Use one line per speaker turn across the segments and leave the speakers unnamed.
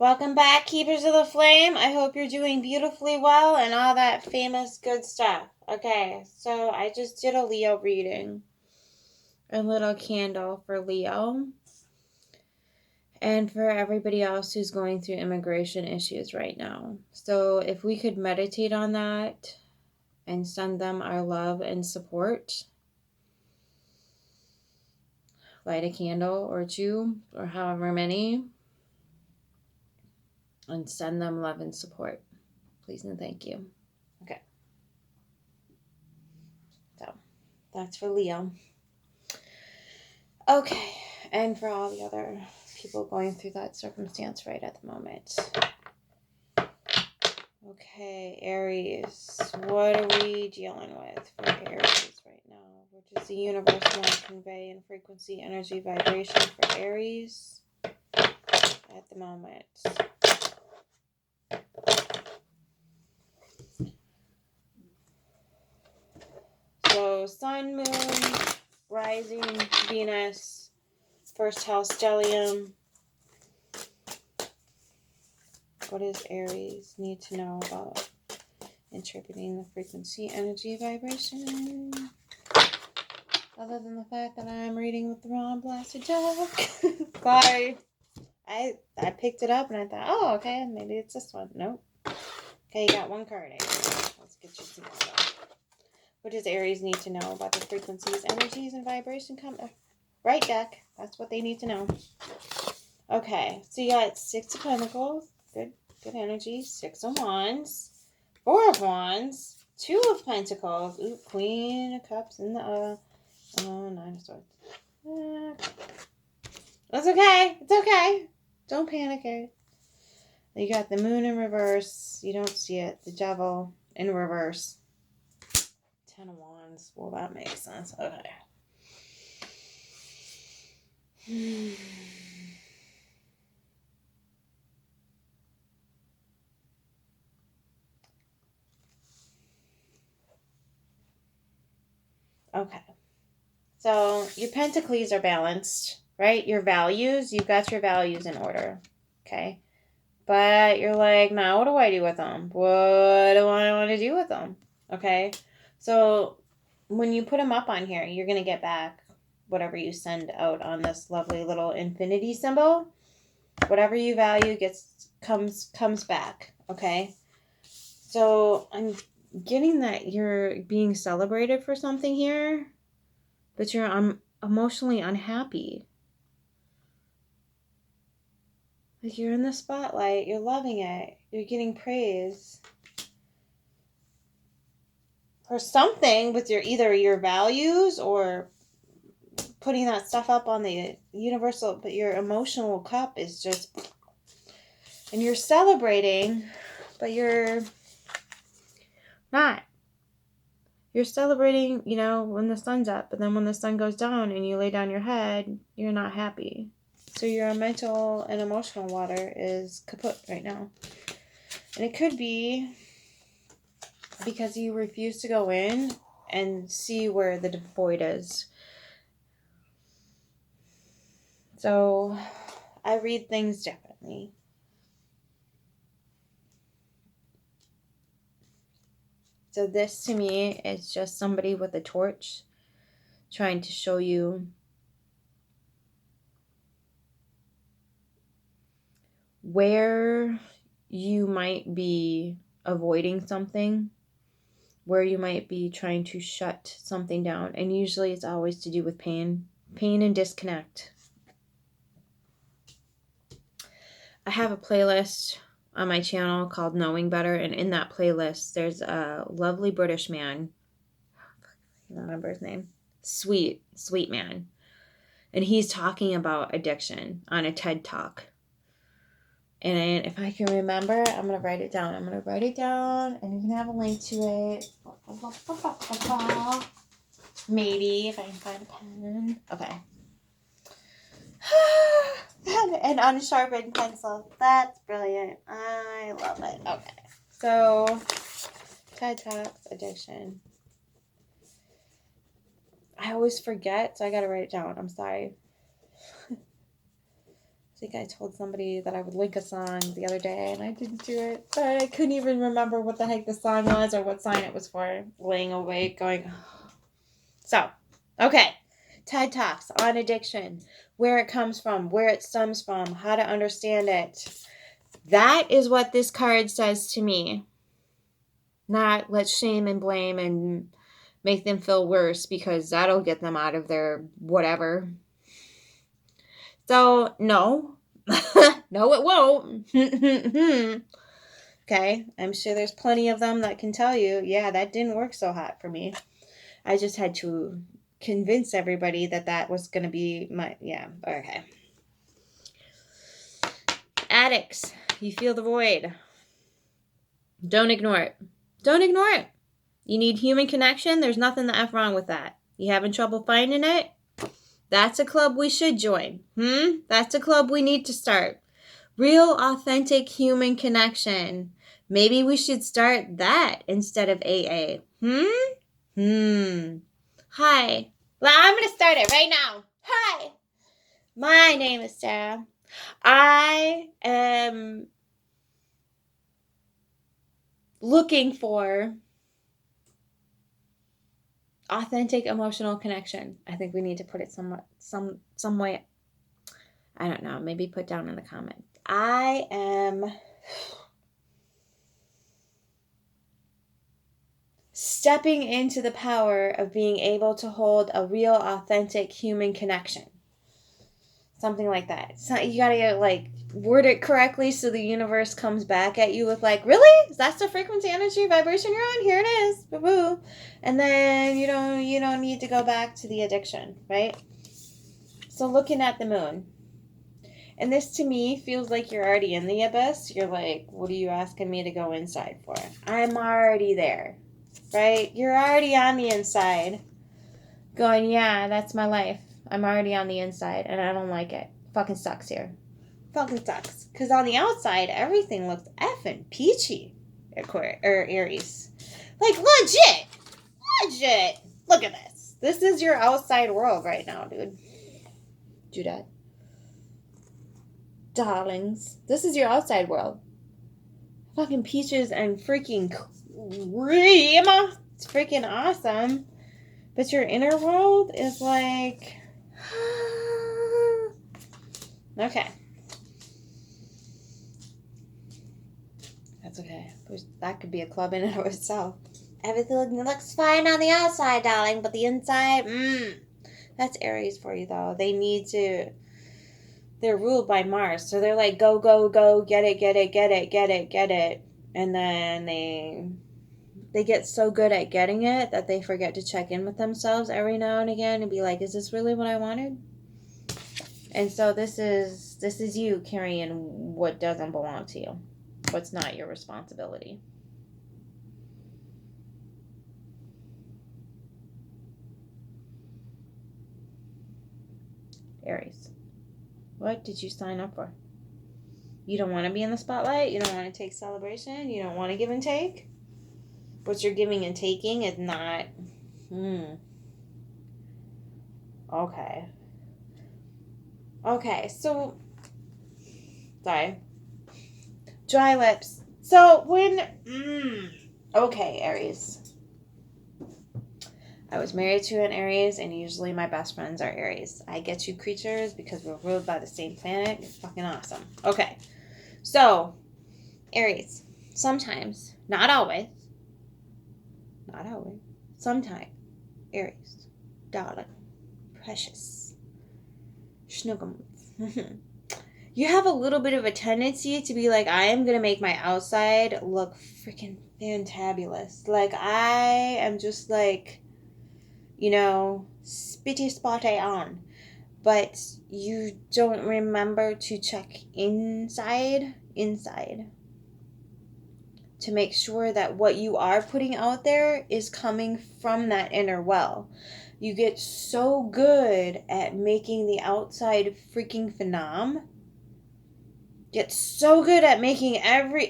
Welcome back, Keepers of the Flame. I hope you're doing beautifully well and all that famous good stuff. Okay, so I just did a Leo reading. A little candle for Leo. And for everybody else who's going through immigration issues right now. So if we could meditate on that and send them our love and support. Light a candle or two or however many. And send them love and support. Please and thank you. Okay. So, that's for Leo. Okay. And for all the other people going through that circumstance right at the moment. Okay, Aries. What are we dealing with for Aries right now? What does the universe want to convey in frequency, energy, vibration for Aries at the moment? So, Sun, Moon, Rising, Venus, first house, stellium. What does Aries need to know about interpreting the frequency, energy, vibration? Other than the fact that I'm reading with the wrong blasted deck. Sorry. I picked it up and I thought, oh, okay, maybe it's this one. Nope. Okay, you got one card. Let's get you some more. What does Aries need to know about the frequencies, energies, and vibration? Right deck. That's what they need to know. Okay, so you got 6 of Pentacles. Good energy. 6 of Wands. 4 of Wands. 2 of Pentacles. Ooh, Queen of Cups in the 9 of Swords. That's okay. It's okay. Don't panic it. You got the Moon in reverse. You don't see it. The Devil in reverse. 10 of Wands. Well, that makes sense. Okay. Okay. So your Pentacles are balanced, right? Your values, you've got your values in order. Okay. But you're like, now what do I do with them? What do I want to do with them? Okay. So when you put them up on here, you're going to get back whatever you send out on this lovely little infinity symbol. Whatever you value comes back. Okay. So I'm getting that you're being celebrated for something here, but you're emotionally unhappy. Like you're in the spotlight, you're loving it, you're getting praise for something with either your values or putting that stuff up on the universal, but your emotional cup is just, and you're celebrating, but you're not. You're celebrating, when the sun's up, but then when the sun goes down and you lay down your head, you're not happy. So your mental and emotional water is kaput right now. And it could be because you refuse to go in and see where the void is. So I read things differently. So this to me is just somebody with a torch trying to show you where you might be avoiding something, where you might be trying to shut something down. And usually it's always to do with pain and disconnect. I have a playlist on my channel called Knowing Better, and in that playlist there's a lovely British man, I don't remember his name, sweet man, and he's talking about addiction on a TED Talk. And if I can remember, I'm going to write it down. And you can have a link to it. Maybe, if I can find a pen. Okay. An unsharpened pencil. That's brilliant. I love it. Okay. So, TED Talks, addiction. I always forget, so I got to write it down. I'm sorry. think I told somebody that I would link a song the other day, and I didn't do it. But I couldn't even remember what the heck the song was or what sign it was for. Laying awake, going. So, okay. TED Talks on addiction, where it comes from, where it stems from, how to understand it. That is what this card says to me. Not let's shame and blame and make them feel worse, because that'll get them out of their whatever. So, no. No, it won't. Okay, I'm sure there's plenty of them that can tell you, yeah, that didn't work so hot for me. I just had to convince everybody that that was going to be my, yeah, okay. Addicts, you feel the void. Don't ignore it. Don't ignore it. You need human connection. There's nothing the F wrong with that. You having trouble finding it? That's a club we should join. That's a club we need to start. Real, authentic human connection. Maybe we should start that instead of AA. Hi. Well, I'm going to start it right now. Hi. My name is Sara. I am looking for authentic emotional connection. I think we need to put it some way. I don't know. Maybe put down in the comments. I am stepping into the power of being able to hold a real, authentic human connection. Something like that. So you gotta word it correctly so the universe comes back at you with really? That's the frequency, energy, vibration you're on? Here it is. Boo-boo. And then you don't need to go back to the addiction, right? So looking at the moon. And this to me feels like you're already in the abyss. You're like, what are you asking me to go inside for? I'm already there, right? You're already on the inside going, yeah, that's my life. I'm already on the inside and I don't like it. Fucking sucks here. Fucking sucks. Because on the outside, everything looks effing peachy. Aries. Legit. Look at this. This is your outside world right now, dude. Do that. Darlings. This is your outside world. Fucking peaches and freaking cream. It's freaking awesome. But your inner world is okay. That's okay. That could be a club in and of itself. Everything looks fine on the outside, darling, but the inside, that's Aries for you, though. They're ruled by Mars, so they're like, go, go, go, get it. And then they get so good at getting it that they forget to check in with themselves every now and again and be like, is this really what I wanted? And so this is you carrying what doesn't belong to you, what's not your responsibility. Aries, what did you sign up for? You don't want to be in the spotlight? You don't want to take celebration? You don't want to give and take? What you're giving and taking is not... Okay, so... Sorry. Dry lips. So when... Okay, Aries. I was married to an Aries, and usually my best friends are Aries. I get you creatures because we're ruled by the same planet. It's fucking awesome. Okay. So, Aries. Sometimes, not always, sometimes, Aries, darling, precious, snuggle. You have a little bit of a tendency to be like, I am going to make my outside look freaking fantabulous. I am just spitty spotty on. But you don't remember to check inside to make sure that what you are putting out there is coming from that inner well. You get so good at making the outside freaking phenom. Get so good at making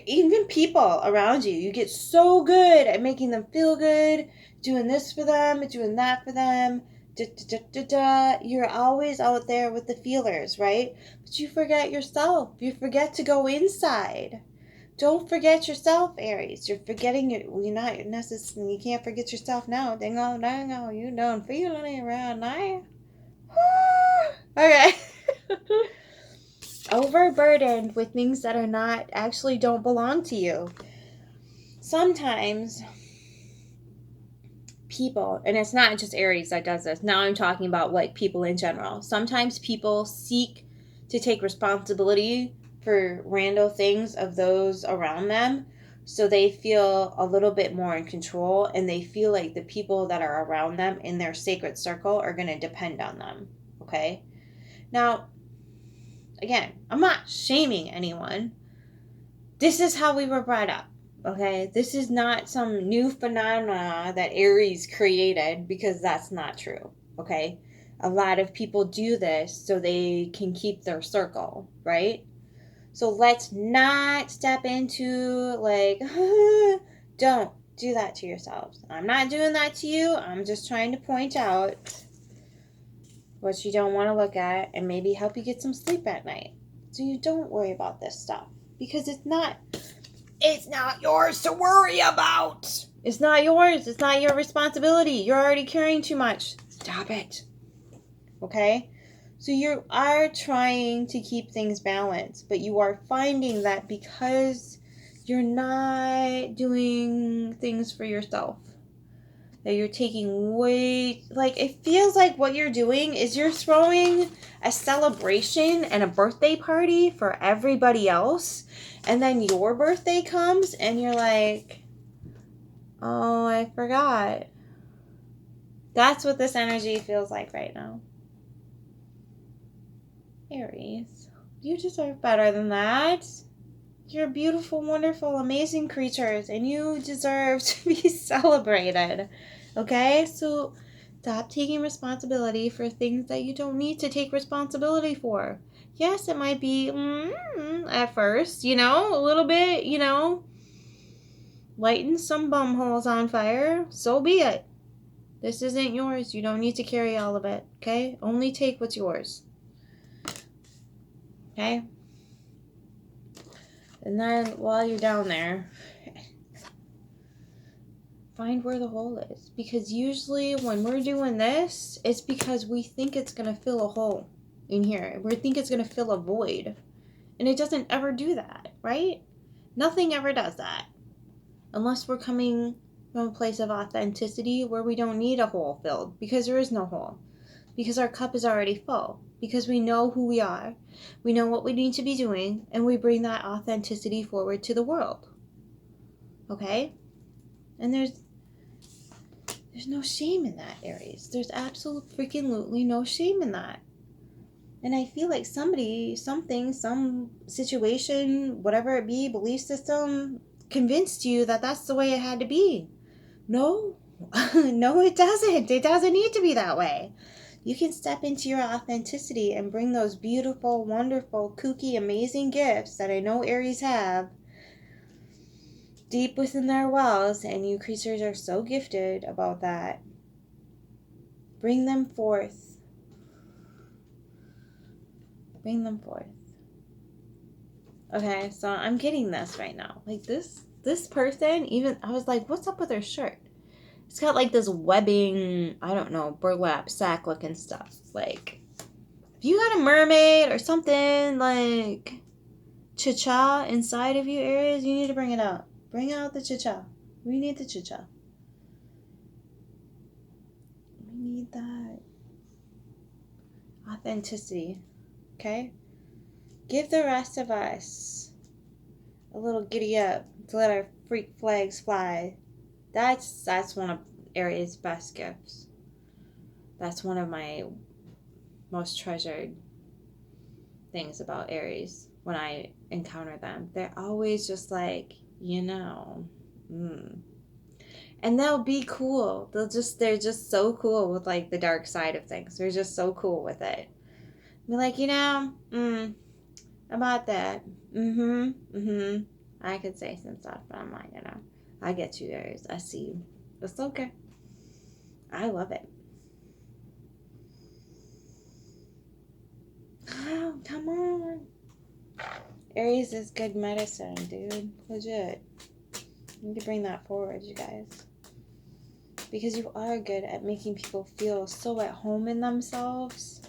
even people around you. You get so good at making them feel good, doing this for them, doing that for them, You're always out there with the feelers, right? But you forget yourself. You forget to go inside. Don't forget yourself, Aries. You're forgetting it. You're not necessarily. You can't forget yourself now. Dango, dango. You don't feel it around now. Okay. Overburdened with things that are not actually don't belong to you. Sometimes people, and it's not just Aries that does this. Now I'm talking about like people in general. Sometimes people seek to take responsibility for random things of those around them, so they feel a little bit more in control, and they feel like the people that are around them in their sacred circle are going to depend on them. Okay? Now, again, I'm not shaming anyone. This is how we were brought up. Okay, this is not some new phenomena that Aries created, because that's not true. Okay, a lot of people do this so they can keep their circle, right? So let's not step into like, don't do that to yourselves. I'm not doing that to you. I'm just trying to point out what you don't want to look at and maybe help you get some sleep at night, so you don't worry about this stuff, because it's not yours to worry about. It's not yours. It's not your responsibility. You're already carrying too much. Stop it. Okay? So you are trying to keep things balanced, but you are finding that because you're not doing things for yourself, that you're taking way, like, it feels like what you're doing is you're throwing a celebration and a birthday party for everybody else, and then your birthday comes and you're like, oh, I forgot. That's what this energy feels like right now. Aries, you deserve better than that. You're beautiful, wonderful, amazing creatures, and you deserve to be celebrated. Okay? So stop taking responsibility for things that you don't need to take responsibility for. Yes, it might be at first, a little bit, lighting some bum holes on fire. So be it. This isn't yours. You don't need to carry all of it. Okay? Only take what's yours. Okay? And then while you're down there, find where the hole is. Because usually when we're doing this, it's because we think it's going to fill a hole in here. We think it's going to fill a void. And it doesn't ever do that, right? Nothing ever does that. Unless we're coming from a place of authenticity where we don't need a hole filled. Because there is no hole. Because our cup is already full. Because we know who we are. We know what we need to be doing. And we bring that authenticity forward to the world. Okay? And there's no shame in that, Aries. There's absolutely no shame in that. And I feel like somebody, something, some situation, whatever it be, belief system, convinced you that that's the way it had to be. No. No, it doesn't. It doesn't need to be that way. You can step into your authenticity and bring those beautiful, wonderful, kooky, amazing gifts that I know Aries have deep within their wells, and you creatures are so gifted about that. Bring them forth. Bring them forth. Okay, so I'm getting this right now. Like this person, even, I was like, what's up with her shirt? It's got like this webbing, I don't know, burlap sack looking stuff. Like, if you got a mermaid or something like cha-cha inside of you, Aries, you need to bring it out. Bring out the cha-cha. We need the cha-cha. We need that authenticity. Okay? Give the rest of us a little giddy up to let our freak flags fly. That's one of Aries' best gifts. That's one of my most treasured things about Aries when I encounter them. They're always just like, and they'll be cool. They're just so cool with like the dark side of things. They're just so cool with it. Be like, about that. I could say some stuff, but I'm like, I get you, Aries. I see you. It's okay. I love it. Oh, come on. Aries is good medicine, dude. Legit. You need to bring that forward, you guys. Because you are good at making people feel so at home in themselves.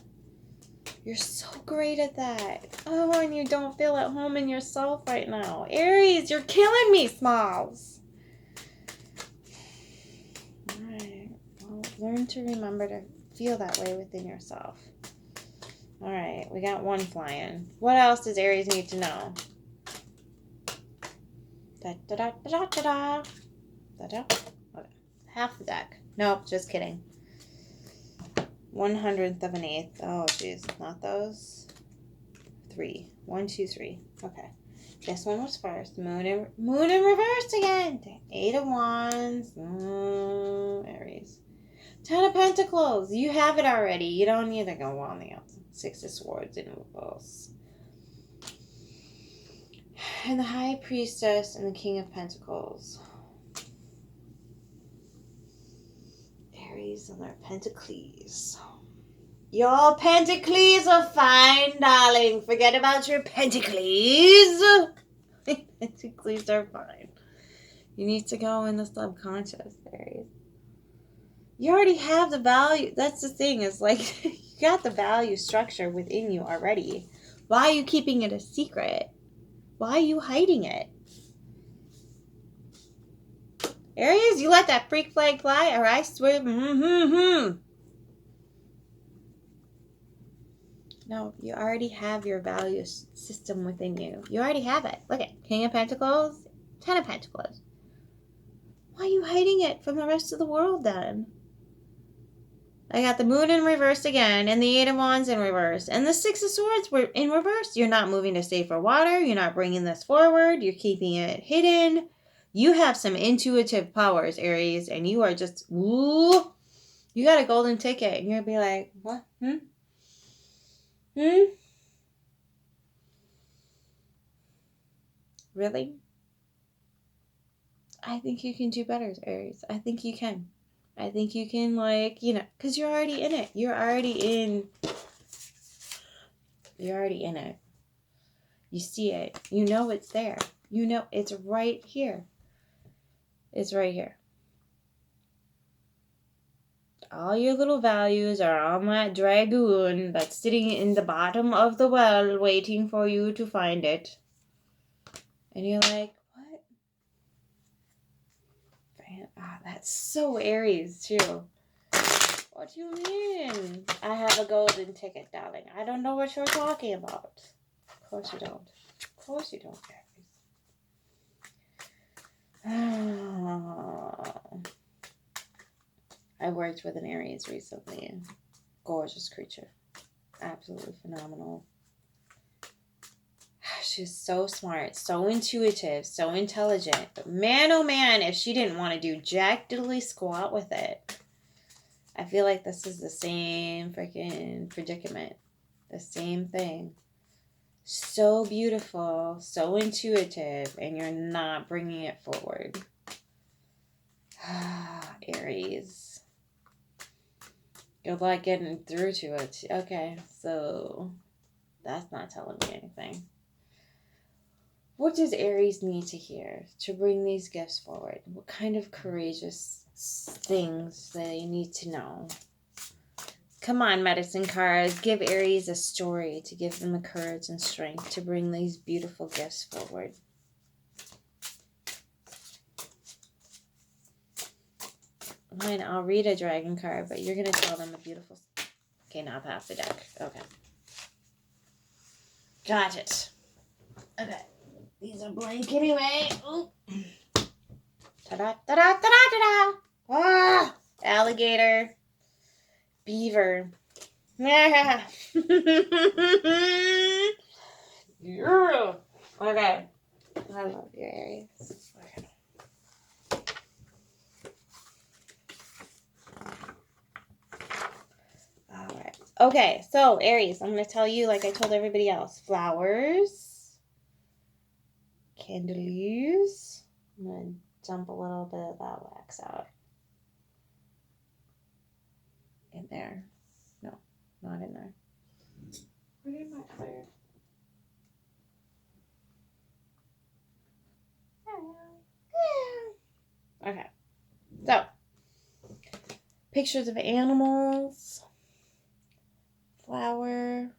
You're so great at that. Oh, and you don't feel at home in yourself right now. Aries, you're killing me, Smalls. Alright. Well, learn to remember to feel that way within yourself. Alright, we got one flying. What else does Aries need to know? Da-da-da-da-da-da. Da-da. Okay. Half the deck. Nope, just kidding. 100th of an eighth. Oh, jeez. Not those. 3. 1, 2, 3. Okay. This one was first. Moon in reverse again. 8 of Wands. Aries. 10 of Pentacles. You have it already. You don't need to go on the outside. 6 of Swords in reverse. And the High Priestess and the King of Pentacles. Aries and their Pentacles. Your Pentacles are fine, darling. Forget about your Pentacles. Pentacles are fine. You need to go in the subconscious, Aries. You already have the value. That's the thing. Is like, you got the value structure within you already. Why are you keeping it a secret? Why are you hiding it? Aries, you let that freak flag fly, or I swear. No, you already have your value system within you. You already have it. Look at King of Pentacles, 10 of Pentacles. Why are you hiding it from the rest of the world then? I got the Moon in reverse again, and the 8 of Wands in reverse, and the 6 of Swords were in reverse. You're not moving to safer water. You're not bringing this forward. You're keeping it hidden. You have some intuitive powers, Aries, and you are just, ooh, you got a golden ticket, and you'll be like, what? Really? I think you can do better, Aries. I think you can. I think you can, like, because you're already in it. You're already in it. You see it. You know it's there. You know it's right here. It's right here. All your little values are on that dragoon that's sitting in the bottom of the well waiting for you to find it. And you're like, what? That's so Aries, too. What do you mean? I have a golden ticket, darling. I don't know what you're talking about. Of course you don't. Of course you don't, Aries. I worked with an Aries recently. Gorgeous creature. Absolutely phenomenal. She's so smart, so intuitive, so intelligent. But man, oh man, if she didn't want to do jack diddly squat with it. I feel like this is the same freaking predicament. The same thing. So beautiful, so intuitive, and you're not bringing it forward. Aries. Good luck getting through to it. Okay, so that's not telling me anything. What does Aries need to hear to bring these gifts forward? What kind of courageous things they need to know? Come on, medicine cards. Give Aries a story to give them the courage and strength to bring these beautiful gifts forward. Fine, I'll read a dragon card, but you're going to tell them a beautiful... Okay, not half the deck. Okay. Got it. Okay. These are blank anyway. Ooh. Ta-da, ta-da, ta-da, ta-da. Ah! Alligator. Beaver. Yeah. Yeah. Okay. I love your Aries. Okay. Alright. Okay, so Aries, I'm going to tell you like I told everybody else. Flowers. Candeliers. I'm going to dump a little bit of that wax out. In there. No, not in there. Where did my other... Okay. So, pictures of animals, flower,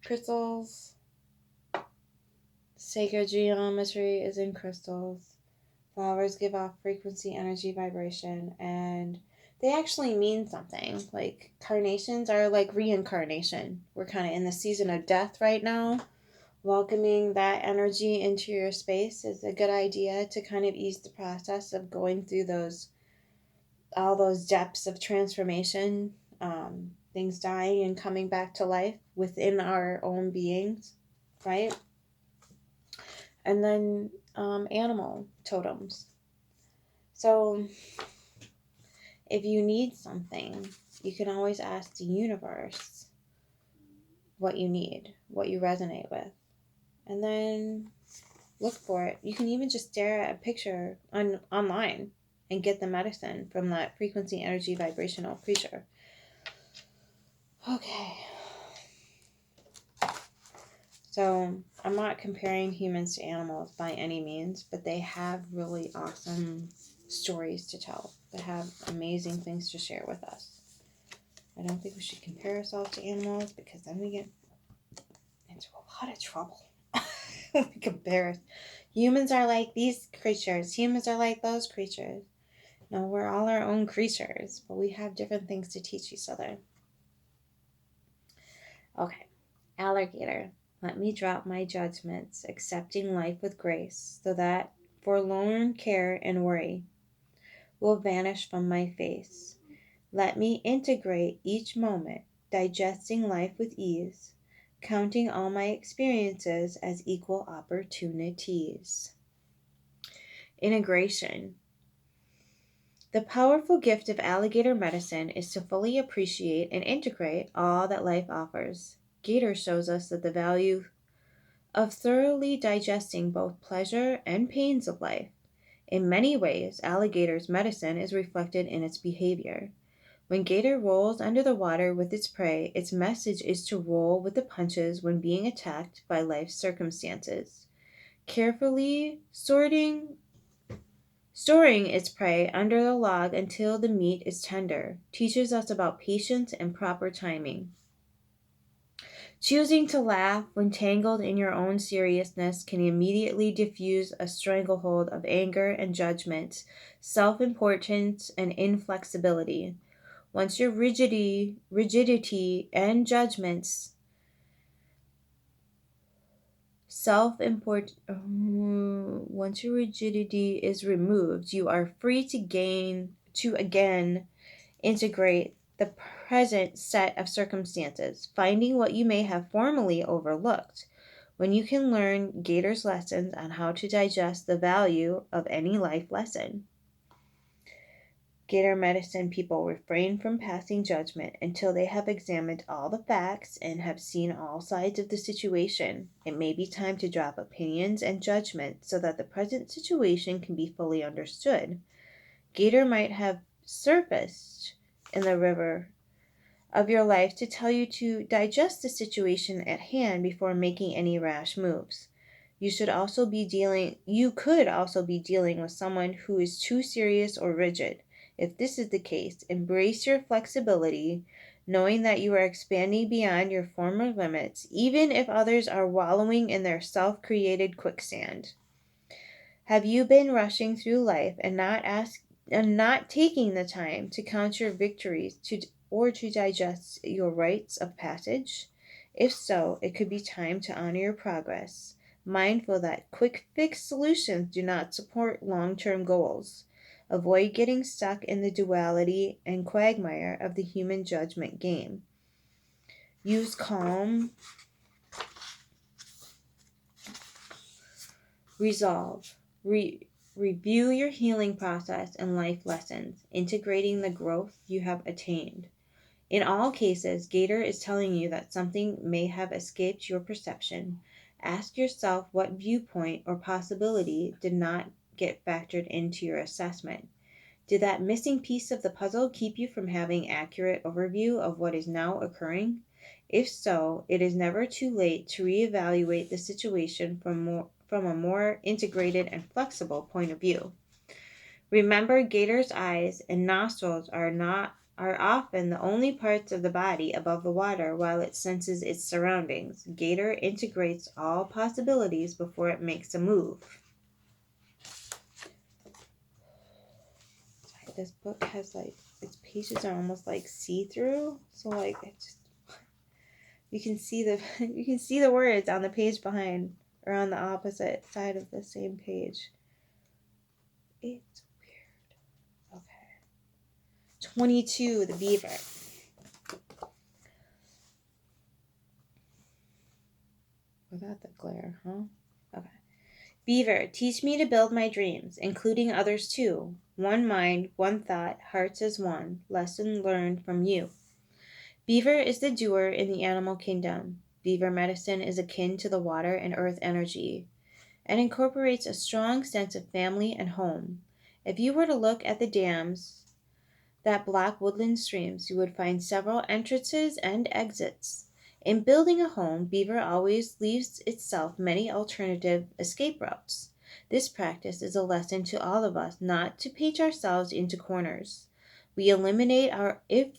crystals. Sacred geometry is in crystals. Flowers give off frequency, energy, vibration, and they actually mean something. Like carnations are like reincarnation. We're kind of in the season of death right now. Welcoming that energy into your space is a good idea to kind of ease the process of going through all those depths of transformation, things dying and coming back to life within our own beings, right? And then animal totems. So if you need something, you can always ask the universe what you need, what you resonate with, and then look for it. You can even just stare at a picture online and get the medicine from that frequency, energy, vibrational creature. Okay. So I'm not comparing humans to animals by any means, but they have really awesome stories to tell. They have amazing things to share with us. I don't think we should compare ourselves to animals because then we get into a lot of trouble. We compare. Humans are like these creatures. Humans are like those creatures. No, we're all our own creatures, but we have different things to teach each other. Okay. Alligator. Let me drop my judgments, accepting life with grace, so that forlorn care and worry will vanish from my face. Let me integrate each moment, digesting life with ease, counting all my experiences as equal opportunities. Integration. The powerful gift of alligator medicine is to fully appreciate and integrate all that life offers. Gator shows us that the value of thoroughly digesting both pleasure and pains of life. In many ways, alligator's medicine is reflected in its behavior. When gator rolls under the water with its prey, its message is to roll with the punches when being attacked by life's circumstances. Carefully storing its prey under the log until the meat is tender teaches us about patience and proper timing. Choosing to laugh when tangled in your own seriousness can immediately diffuse a stranglehold of anger and judgment, self-importance, and inflexibility. Once your rigidity and judgments, once your rigidity is removed, you are free to again integrate the present set of circumstances, finding what you may have formerly overlooked. When you can learn Gator's lessons on how to digest the value of any life lesson. Gator medicine people refrain from passing judgment until they have examined all the facts and have seen all sides of the situation. It may be time to drop opinions and judgment so that the present situation can be fully understood. Gator might have surfaced in the river of your life to tell you to digest the situation at hand before making any rash moves. You could also be dealing with someone who is too serious or rigid. If this is the case, embrace your flexibility, knowing that you are expanding beyond your former limits, even if others are wallowing in their self-created quicksand. Have you been rushing through life and not taking the time to count your victories or to digest your rites of passage? If so, it could be time to honor your progress, mindful that quick fix solutions do not support long-term goals. Avoid getting stuck in the duality and quagmire of the human judgment game. Use calm, resolve, review your healing process and life lessons, integrating the growth you have attained. In all cases, Gator is telling you that something may have escaped your perception. Ask yourself what viewpoint or possibility did not get factored into your assessment. Did that missing piece of the puzzle keep you from having accurate overview of what is now occurring? If so, it is never too late to reevaluate the situation from a more integrated and flexible point of view. Remember, Gator's eyes and nostrils are often the only parts of the body above the water while it senses its surroundings. Gator integrates all possibilities before it makes a move. This book has its pages are almost see-through, so you can see the words on the page behind or on the opposite side of the same page. It's weird. Okay. 22, the beaver. Without the glare, huh? Okay. Beaver, teach me to build my dreams, including others too. One mind, one thought, hearts as one. Lesson learned from you. Beaver is the doer in the animal kingdom. Beaver medicine is akin to the water and earth energy and incorporates a strong sense of family and home. If you were to look at the dams that block woodland streams, you would find several entrances and exits. In building a home, beaver always leaves itself many alternative escape routes. This practice is a lesson to all of us not to paint ourselves into corners. If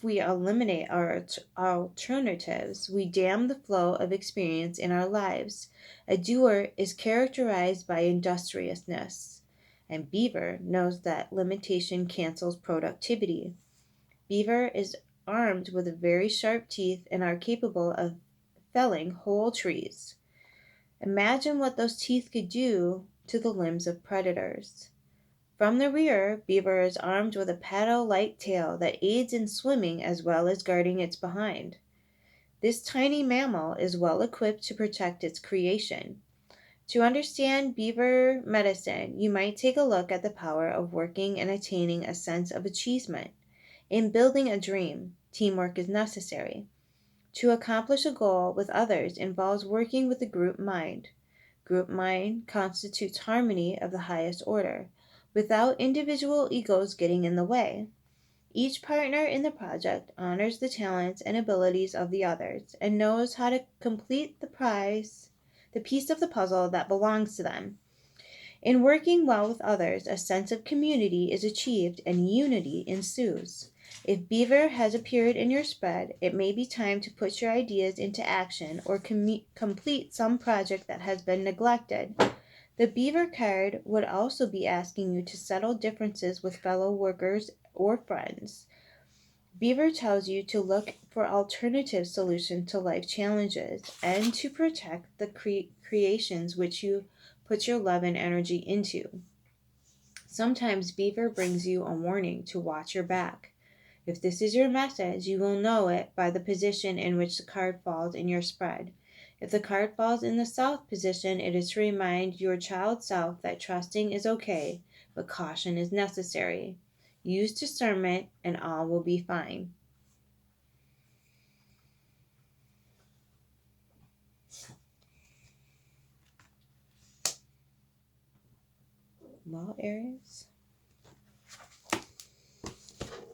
we eliminate our alternatives, we dam the flow of experience in our lives. A doer is characterized by industriousness, and beaver knows that limitation cancels productivity. Beaver is armed with very sharp teeth and are capable of felling whole trees. Imagine what those teeth could do to the limbs of predators. From the rear, beaver is armed with a paddle-like tail that aids in swimming as well as guarding its behind. This tiny mammal is well equipped to protect its creation. To understand beaver medicine, you might take a look at the power of working and attaining a sense of achievement. In building a dream, teamwork is necessary. To accomplish a goal with others involves working with the group mind. Group mind constitutes harmony of the highest order, without individual egos getting in the way. Each partner in the project honors the talents and abilities of the others and knows how to complete the piece of the puzzle that belongs to them. In working well with others, a sense of community is achieved and unity ensues. If beaver has appeared in your spread, it may be time to put your ideas into action or complete some project that has been neglected. The beaver card would also be asking you to settle differences with fellow workers or friends. Beaver tells you to look for alternative solutions to life challenges and to protect the creations which you put your love and energy into. Sometimes beaver brings you a warning to watch your back. If this is your message, you will know it by the position in which the card falls in your spread. If the card falls in the south position, it is to remind your child self that trusting is okay, but caution is necessary. Use discernment and all will be fine. Well, Aries,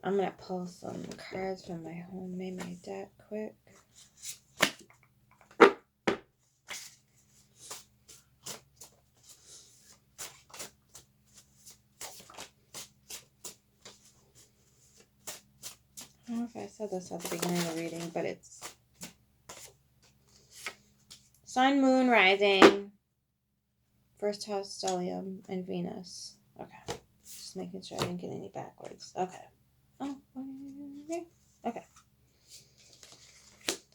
I'm going to pull some cards from my homemade deck quick. I don't know if I said this at the beginning of the reading, but it's Sun, Moon, Rising, first house, stellium, and Venus. Okay. Just making sure I didn't get any backwards. Okay. Oh, okay.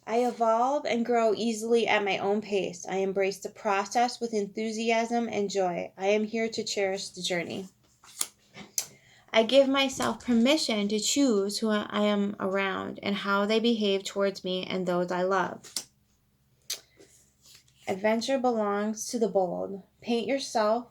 I evolve and grow easily at my own pace. I embrace the process with enthusiasm and joy. I am here to cherish the journey. I give myself permission to choose who I am around and how they behave towards me and those I love. Adventure belongs to the bold. Paint yourself